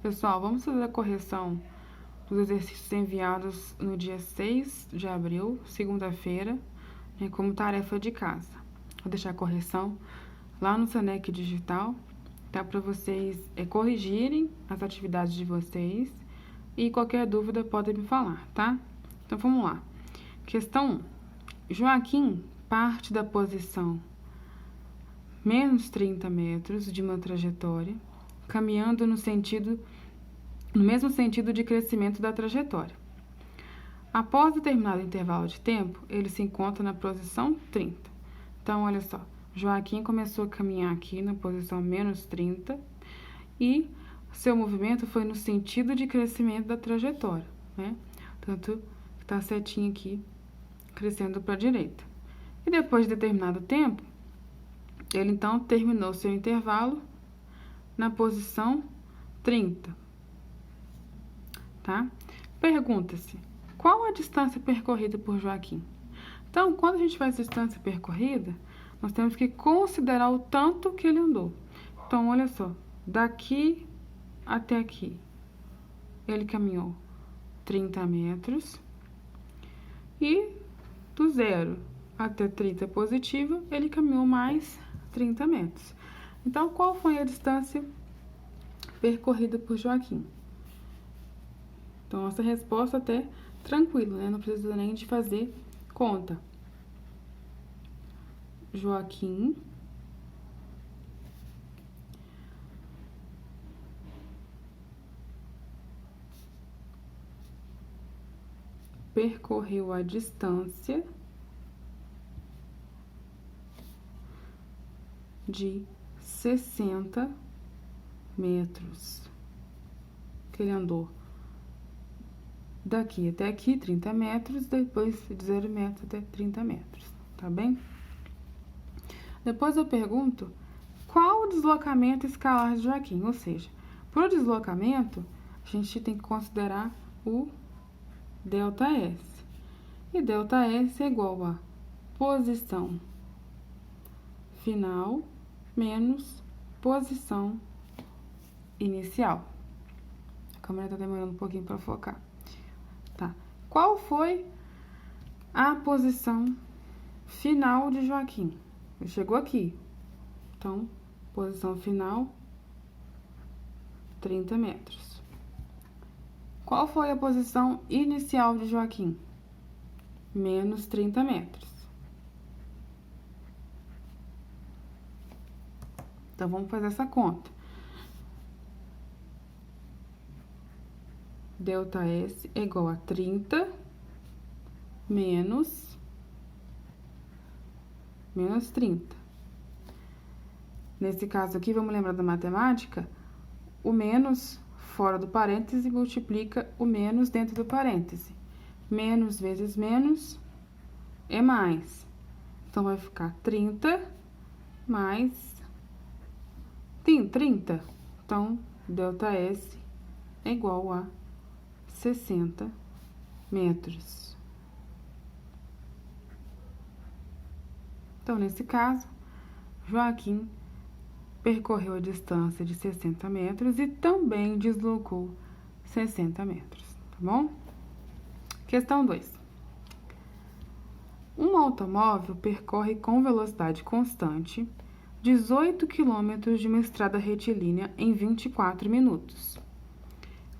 Pessoal, vamos fazer a correção dos exercícios enviados no dia 6 de abril, segunda-feira, como tarefa de casa. Vou deixar a correção lá no Senac Digital, tá? Para vocês corrigirem as atividades de vocês e qualquer dúvida podem me falar, tá? Então, vamos lá. Questão 1. Joaquim parte da posição menos 30 metros de uma trajetória, caminhando no mesmo sentido de crescimento da trajetória. Após determinado intervalo de tempo, ele se encontra na posição 30. Então, olha só, Joaquim começou a caminhar aqui na posição menos 30 e seu movimento foi no sentido de crescimento da trajetória, né? Tanto que está a setinha aqui crescendo para a direita. E depois de determinado tempo, ele então terminou seu intervalo na posição 30, tá? Pergunta-se, qual a distância percorrida por Joaquim? Então, quando a gente faz distância percorrida, nós temos que considerar o tanto que ele andou. Então, olha só, daqui até aqui, ele caminhou 30 metros e do 0 até 30 positivo, ele caminhou mais 30 metros. Então, qual foi a distância percorrida por Joaquim? Então, nossa resposta até tranquilo, né? Não precisa nem de fazer conta. Joaquim percorreu a distância de 60 metros. Que ele andou daqui até aqui, 30 metros, depois de 0 metros até 30 metros, tá bem? Depois eu pergunto, qual o deslocamento escalar de Joaquim? Ou seja, para o deslocamento, a gente tem que considerar o ΔS. E ΔS é igual a posição final menos posição inicial. A câmera tá demorando um pouquinho para focar. Tá. Qual foi a posição final de Joaquim? Ele chegou aqui. Então, posição final, 30 metros. Qual foi a posição inicial de Joaquim? Menos 30 metros. Então, vamos fazer essa conta. ΔS é igual a 30 menos 30. Nesse caso aqui, vamos lembrar da matemática, o menos fora do parêntese multiplica o menos dentro do parêntese. Menos vezes menos é mais. Então, vai ficar 30 mais 30. Então, ΔS é igual a 60 metros. Então, nesse caso, Joaquim percorreu a distância de 60 metros e também deslocou 60 metros, tá bom? Questão 2. Um automóvel percorre com velocidade constante 18 km de uma estrada retilínea em 24 minutos.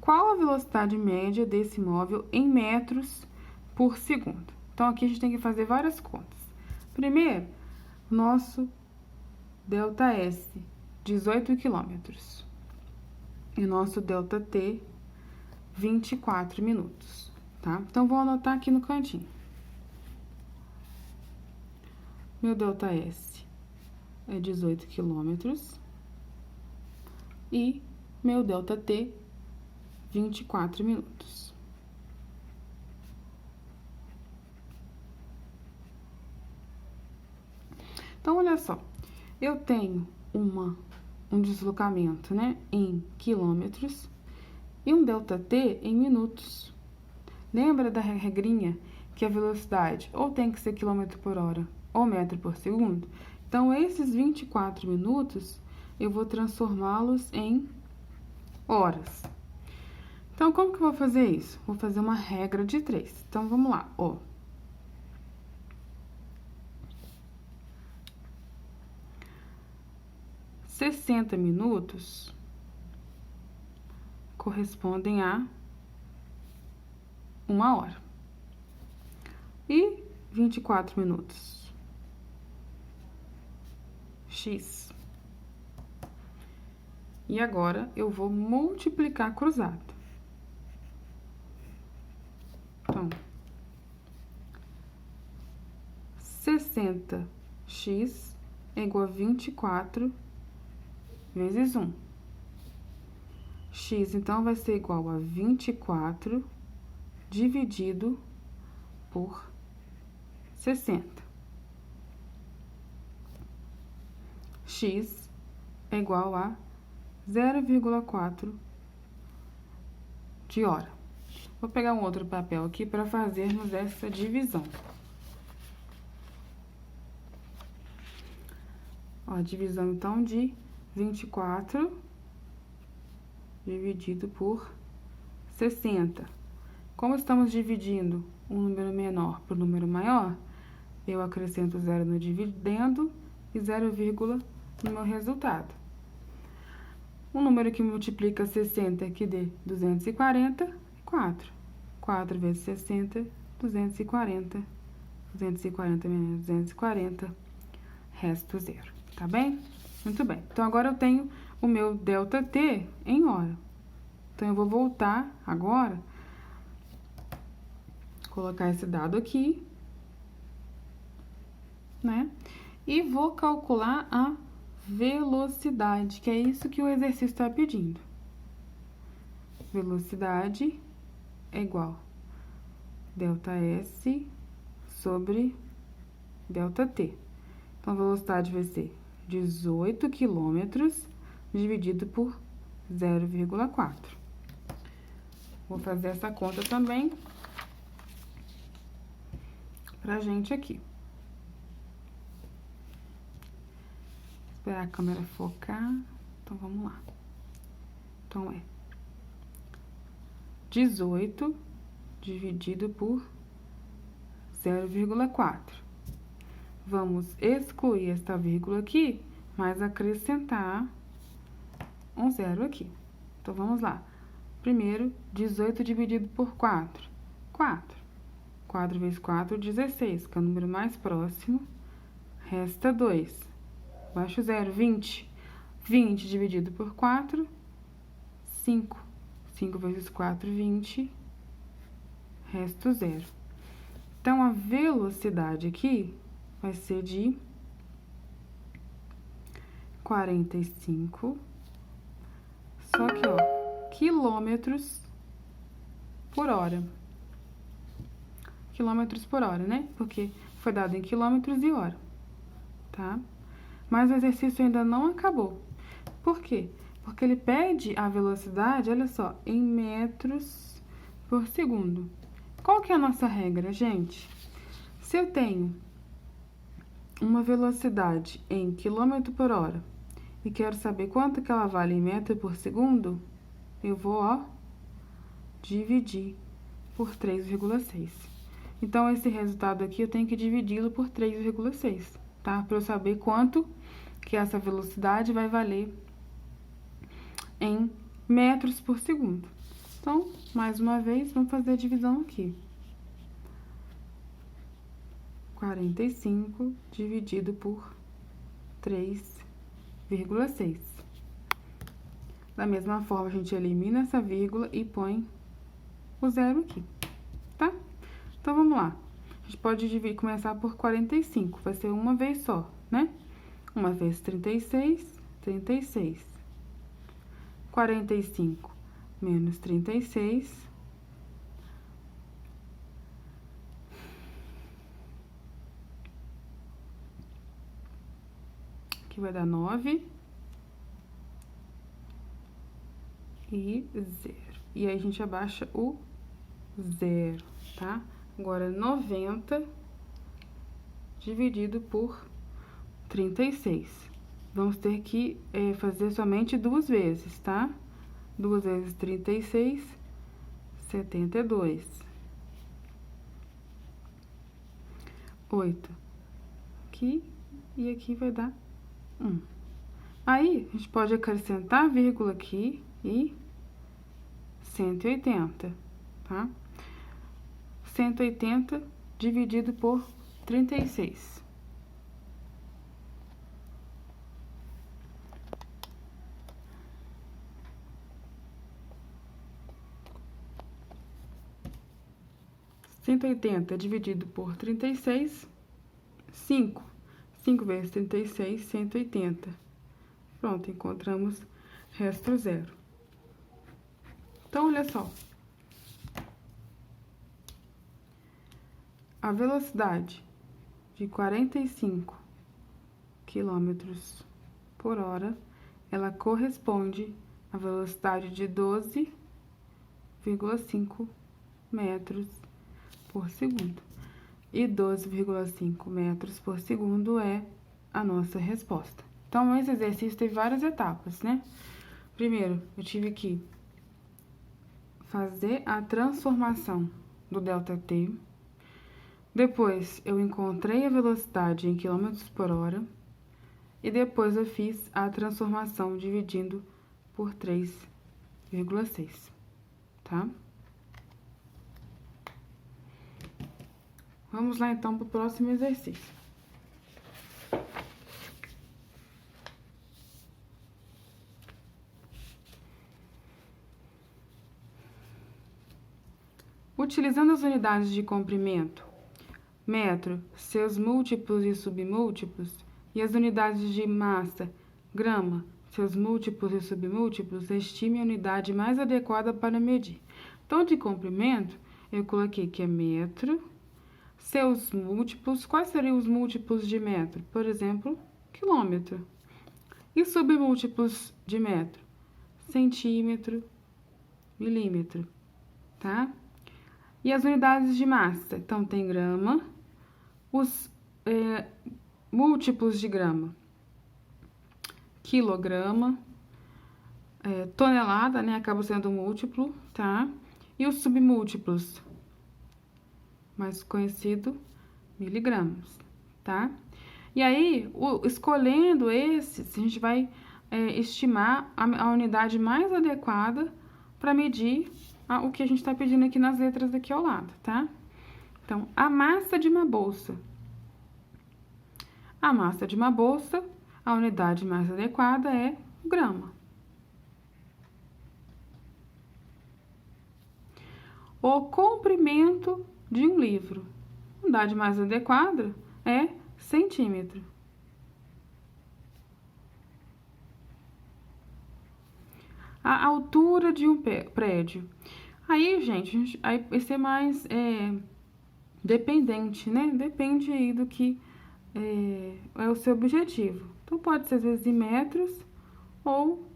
Qual a velocidade média desse móvel em metros por segundo? Então, aqui a gente tem que fazer várias contas. Primeiro, nosso ΔS, 18 km. E o nosso ΔT, 24 minutos, tá? Então, vou anotar aqui no cantinho. Meu ΔS é 18 km e meu ΔT, 24 minutos. Então, olha só, eu tenho um deslocamento, né, em quilômetros e um ΔT em minutos. Lembra da regrinha que a velocidade ou tem que ser quilômetro por hora ou metro por segundo? Então, esses 24 minutos, eu vou transformá-los em horas. Então, como que eu vou fazer isso? Vou fazer uma regra de 3. Então, vamos lá, ó. "60 minutos correspondem a 1 hora. E 24 minutos? X. E agora, eu vou multiplicar cruzado. Então, 60x é igual a 24 vezes 1. X, então, vai ser igual a 24 dividido por 60. X é igual a 0,4 de hora. Vou pegar um outro papel aqui para fazermos essa divisão. Ó, divisão, então, de 24 dividido por 60. Como estamos dividindo um número menor por um número maior, eu acrescento 0 no dividendo e 0, no meu resultado. Um número que multiplica 60 que dê 240, 4. 4 vezes 60, 240. 240 menos 240, resto 0. Tá bem? Muito bem. Então, agora eu tenho o meu ΔT em hora. Então, eu vou voltar agora, colocar esse dado aqui, né? E vou calcular a velocidade, que é isso que o exercício está pedindo. Velocidade é igual a ΔS sobre ΔT. Então, a velocidade vai ser 18 quilômetros dividido por 0,4. Vou fazer essa conta também pra gente aqui. Esperar a câmera focar. Então, vamos lá. Então, é 18 dividido por 0,4. Vamos excluir esta vírgula aqui, mas acrescentar um 0 aqui. Então, vamos lá. Primeiro, 18 dividido por 4. 4. 4 vezes 4, 16, que é o número mais próximo. Resta 2. Baixo 0, 20. 20 dividido por 4, 5. 5 vezes 4, 20. Resto 0. Então, a velocidade aqui vai ser de 45. Só que, ó, quilômetros por hora. Quilômetros por hora, né? Porque foi dado em quilômetros e hora, tá? Mas o exercício ainda não acabou. Por quê? Porque ele pede a velocidade, olha só, em metros por segundo. Qual que é a nossa regra, gente? Se eu tenho uma velocidade em quilômetro por hora e quero saber quanto que ela vale em metro por segundo, eu vou, ó, dividir por 3,6. Então, esse resultado aqui eu tenho que dividi-lo por 3,6, tá? Para eu saber quanto que essa velocidade vai valer em metros por segundo. Então, mais uma vez, vamos fazer a divisão aqui. 45 dividido por 3,6. Da mesma forma, a gente elimina essa vírgula e põe o 0 aqui, tá? Então, vamos lá. A gente pode dividir, começar por 45, vai ser uma vez só, né? Uma vez 36, 36. 45 menos 36. Aqui vai dar 9. E 0. E aí, a gente abaixa o 0, tá? Agora, 90 dividido por 36. Vamos ter que fazer somente 2 vezes, tá? 2 vezes 36 72. 8. Aqui e aqui vai dar 1. Aí, a gente pode acrescentar vírgula aqui e 180, tá? 180 dividido por 36. Cento e oitenta dividido por 36, 5. 5 vezes 36, 180. Pronto, encontramos resto zero. Então, olha só. A velocidade de 45 quilômetros por hora, ela corresponde à velocidade de 12,5 metros por segundo. E 12,5 metros por segundo é a nossa resposta. Então, esse exercício teve várias etapas, né? Primeiro, eu tive que fazer a transformação do ΔT. Depois, eu encontrei a velocidade em quilômetros por hora. E depois, eu fiz a transformação dividindo por 3,6, tá? Vamos lá, então, para o próximo exercício. Utilizando as unidades de comprimento, metro, seus múltiplos e submúltiplos, e as unidades de massa, grama, seus múltiplos e submúltiplos, estime a unidade mais adequada para medir. Então, de comprimento, eu coloquei que é metro, seus múltiplos, quais seriam os múltiplos de metro? Por exemplo, quilômetro. E submúltiplos de metro? Centímetro, milímetro, tá? E as unidades de massa? Então, tem grama, os múltiplos de grama, quilograma, tonelada, né? Acaba sendo múltiplo, tá? E os submúltiplos, mais conhecido, miligramas, tá? E aí, escolhendo esses, a gente vai estimar a unidade mais adequada para medir o que a gente está pedindo aqui nas letras aqui ao lado, tá? Então, a massa de uma bolsa. A massa de uma bolsa, a unidade mais adequada é grama. O comprimento de um livro. A unidade mais adequada é centímetro. A altura de um prédio. Aí, gente, esse é mais dependente, né? Depende aí do que é o seu objetivo. Então, pode ser, às vezes, em metros ou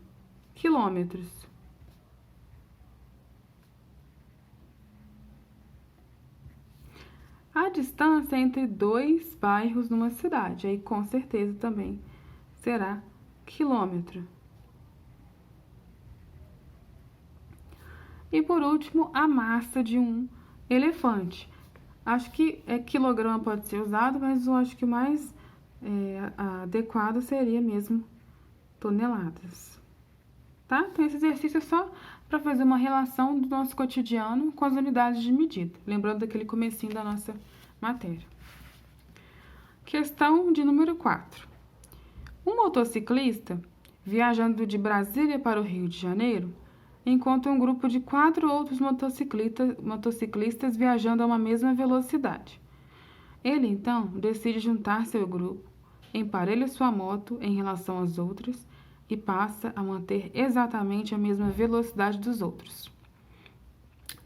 quilômetros. A distância entre 2 bairros numa cidade. Aí, com certeza, também será quilômetro. E, por último, a massa de um elefante. Acho que quilograma pode ser usado, mas eu acho que o mais adequado seria mesmo toneladas. Tá? Então, esse exercício é só para fazer uma relação do nosso cotidiano com as unidades de medida. Lembrando daquele comecinho da nossa matéria. Questão de número 4. Um motociclista, viajando de Brasília para o Rio de Janeiro, encontra um grupo de 4 outros motociclistas viajando a uma mesma velocidade. Ele, então, decide juntar-se ao grupo, emparelha sua moto em relação às outras e passa a manter exatamente a mesma velocidade dos outros.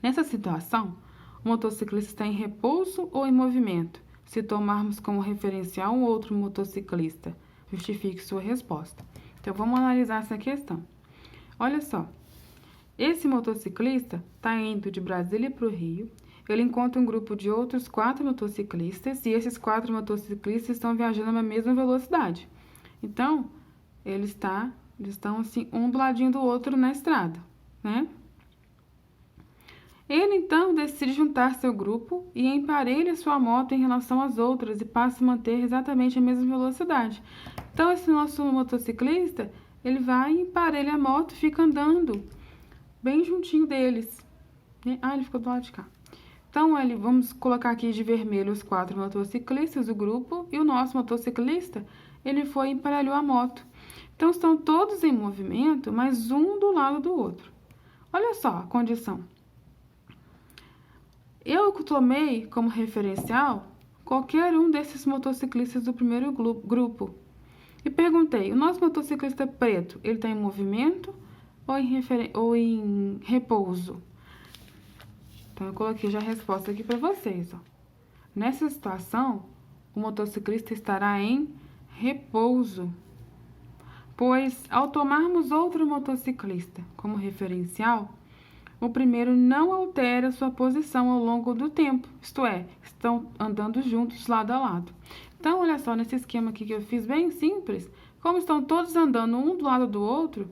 Nessa situação, o motociclista está em repouso ou em movimento? Se tomarmos como referencial um outro motociclista, justifique sua resposta. Então, vamos analisar essa questão. Olha só. Esse motociclista está indo de Brasília para o Rio. Ele encontra um grupo de outros 4 motociclistas e esses 4 motociclistas estão viajando na mesma velocidade. Então, eles estão assim, um do ladinho do outro na estrada, né? Ele então decide juntar seu grupo e emparelha sua moto em relação às outras e passa a manter exatamente a mesma velocidade. Então, esse nosso motociclista, ele vai, emparelha a moto e fica andando bem juntinho deles. Ah, ele ficou do lado de cá. Então, vamos colocar aqui de vermelho os 4 motociclistas do grupo e o nosso motociclista, ele foi e emparelhou a moto. Então, estão todos em movimento, mas um do lado do outro. Olha só a condição. Eu tomei como referencial qualquer um desses motociclistas do primeiro grupo e perguntei, o nosso motociclista preto, ele está em movimento ou em repouso? Então, eu coloquei já a resposta aqui para vocês. Ó. Nessa situação, o motociclista estará em repouso, pois, ao tomarmos outro motociclista como referencial, o primeiro não altera sua posição ao longo do tempo, isto é, estão andando juntos lado a lado. Então, olha só, nesse esquema aqui que eu fiz bem simples, como estão todos andando um do lado do outro,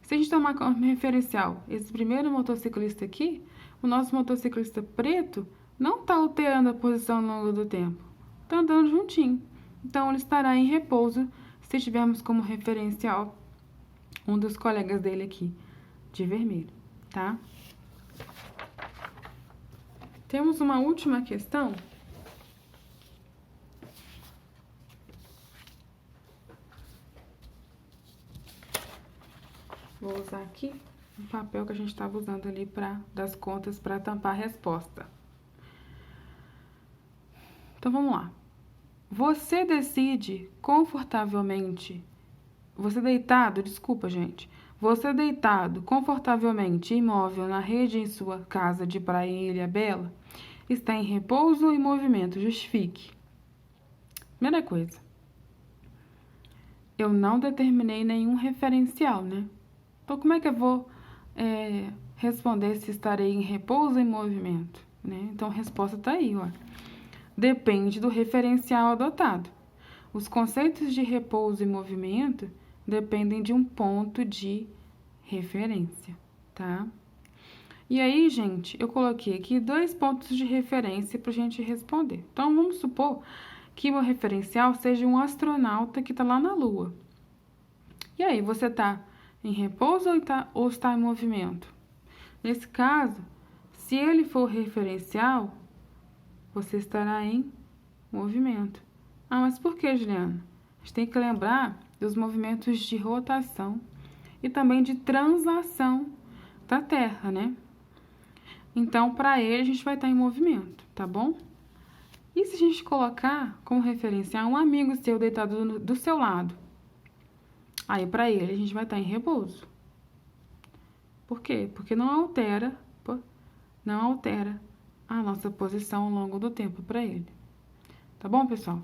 se a gente tomar como referencial esse primeiro motociclista aqui, o nosso motociclista preto não está alterando a posição ao longo do tempo, está andando juntinho. Então, ele estará em repouso se tivermos como referencial um dos colegas dele aqui, de vermelho, tá? Temos uma última questão. Vou usar aqui o papel que a gente estava usando ali das contas para tampar a resposta. Então, vamos lá. Você decide confortavelmente... Você deitado confortavelmente imóvel na rede em sua casa de praia em Ilhabela, está em repouso ou em movimento? Justifique. Primeira coisa. Eu não determinei nenhum referencial, né? Então, como é que eu vou responder se estarei em repouso ou em movimento? Né? Então, a resposta está aí, ó. Depende do referencial adotado. Os conceitos de repouso e movimento dependem de um ponto de referência, tá? E aí, gente, eu coloquei aqui 2 pontos de referência para a gente responder. Então, vamos supor que meu referencial seja um astronauta que está lá na Lua. E aí, você está em repouso ou está em movimento? Nesse caso, se ele for referencial, você estará em movimento. Ah, mas por que, Juliana? A gente tem que lembrar dos movimentos de rotação e também de translação da Terra, né? Então, para ele, a gente vai estar em movimento, tá bom? E se a gente colocar como referencial um amigo seu deitado do seu lado? Aí, para ele, a gente vai estar em repouso. Por quê? Porque não altera a nossa posição ao longo do tempo para ele. Tá bom, pessoal?